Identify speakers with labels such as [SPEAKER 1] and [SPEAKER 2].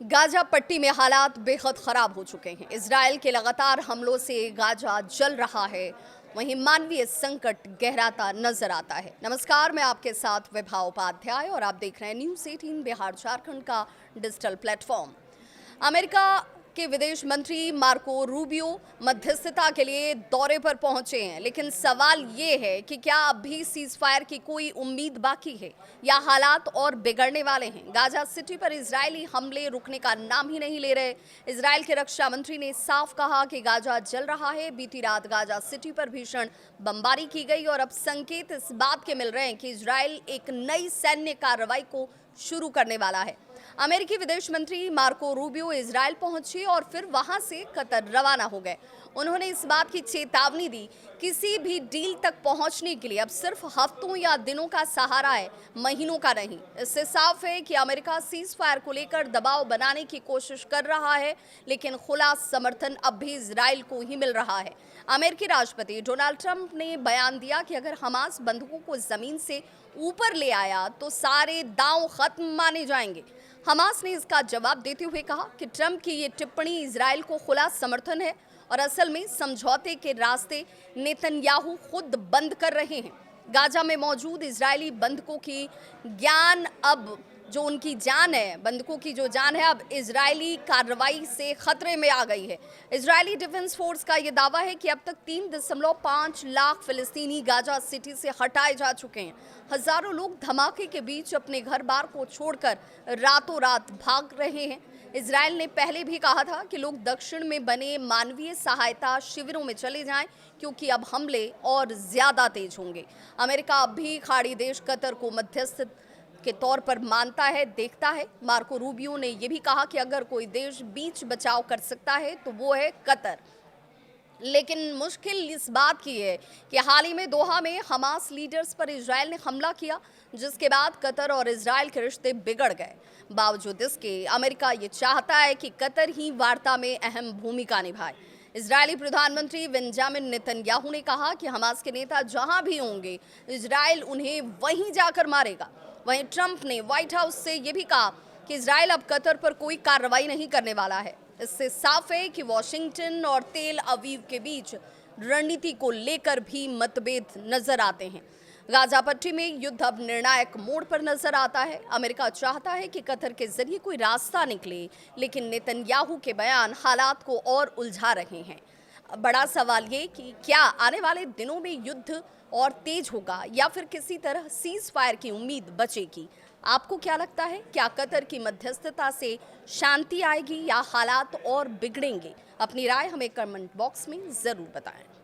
[SPEAKER 1] Gaza पट्टी में हालात बेहद खराब हो चुके हैं। इजराइल के लगातार हमलों से गाजा जल रहा है, वहीं मानवीय संकट गहराता नजर आता है। नमस्कार, मैं आपके साथ विभा उपाध्याय और आप देख रहे हैं न्यूज़ 18 बिहार झारखंड का डिजिटल प्लेटफॉर्म। अमेरिका के विदेश मंत्री मार्को रूबियो मध्यस्थता के लिए दौरे पर पहुंचे हैं, लेकिन सवाल ये है कि क्या अब भी सीज फायर की कोई उम्मीद बाकी है या हालात और बिगड़ने वाले हैं। गाजा सिटी पर इजरायली हमले रुकने का नाम ही नहीं ले रहे। इजराइल के रक्षा मंत्री ने साफ कहा कि गाजा जल रहा है। बीती रात गाजा सिटी पर भीषण बमबारी की गई और अब संकेत इस बात के मिल रहे हैं कि इजराइल एक नई सैन्य कार्रवाई को शुरू करने वाला है। अमेरिकी विदेश मंत्री मार्को रूबियो इजराइल पहुंचे और फिर वहां से कतर रवाना हो गए। उन्होंने इस बात की चेतावनी दी, किसी भी डील तक पहुंचने के लिए अब सिर्फ हफ्तों या दिनों का सहारा है, महीनों का नहीं। इससे साफ है कि अमेरिका सीज फायर को लेकर दबाव बनाने की कोशिश कर रहा है, लेकिन खुला समर्थन अब भी इजराइल को ही मिल रहा है। अमेरिकी राष्ट्रपति डोनाल्ड ट्रंप ने बयान दिया कि अगर हमास बंधुकों को जमीन से ऊपर ले आया तो सारे दांव खत्म माने जाएंगे। हमास ने इसका जवाब देते हुए कहा कि ट्रंप की ये टिप्पणी इजराइल को खुला समर्थन है और असल में समझौते के रास्ते नेतन्याहू खुद बंद कर रहे हैं। गाजा में मौजूद इजरायली बंधकों की ज्ञान अब जो उनकी जान है, बंधकों की जो जान है, अब इजरायली कार्रवाई से खतरे में आ गई है। इजरायली डिफेंस फोर्स का यह दावा है कि अब तक 3.5 लाख फिलिस्तीनी गाजा सिटी से हटाए जा चुके हैं। हजारों लोग धमाके के बीच अपने घर बार को छोड़कर रातों रात भाग रहे हैं। इजराइल ने पहले भी कहा था कि लोग दक्षिण में बने मानवीय सहायता शिविरों में चले जाएं, क्योंकि अब हमले और ज्यादा तेज होंगे। अमेरिका अब भी खाड़ी देश कतर को मध्यस्थ के तौर पर मानता है, देखता है। मार्को रूबियो ने यह भी कहा कि अगर कोई देश बीच बचाव कर सकता है तो वो है कतर। लेकिन मुश्किल इस बात की है कि हाल ही में दोहा में हमास लीडर्स पर इजराइल ने हमला किया, जिसके बाद कतर और इजराइल के रिश्ते बिगड़ गए। बावजूद इसके अमेरिका ये चाहता है कि कतर ही वार्ता में अहम भूमिका निभाए। इजरायली प्रधानमंत्री बेंजामिन नेतन्याहू ने कहा कि हमास के नेता जहां भी होंगे, इजराइल उन्हें वहीं जाकर मारेगा। वहीं ट्रंप ने व्हाइट हाउस से यह भी कहा कि इजराइल अब कतर पर कोई कार्रवाई नहीं करने वाला है। इससे साफ है कि वॉशिंगटन और तेल अवीव के बीच रणनीति को लेकर भी मतभेद नजर आते हैं। गाजा पट्टी में युद्ध अब निर्णायक मोड़ पर नजर आता है। अमेरिका चाहता है कि कतर के जरिए कोई रास्ता निकले, लेकिन नेतन्याहू के बयान हालात को और उलझा रहे हैं। बड़ा सवाल ये कि क्या आने वाले दिनों में युद्ध और तेज होगा या फिर किसी तरह सीज फायर की उम्मीद बचेगी। आपको क्या लगता है? क्या कतर की मध्यस्थता से शांति आएगी या हालात और बिगड़ेंगे? अपनी राय हमें कमेंट बॉक्स में जरूर बताएं।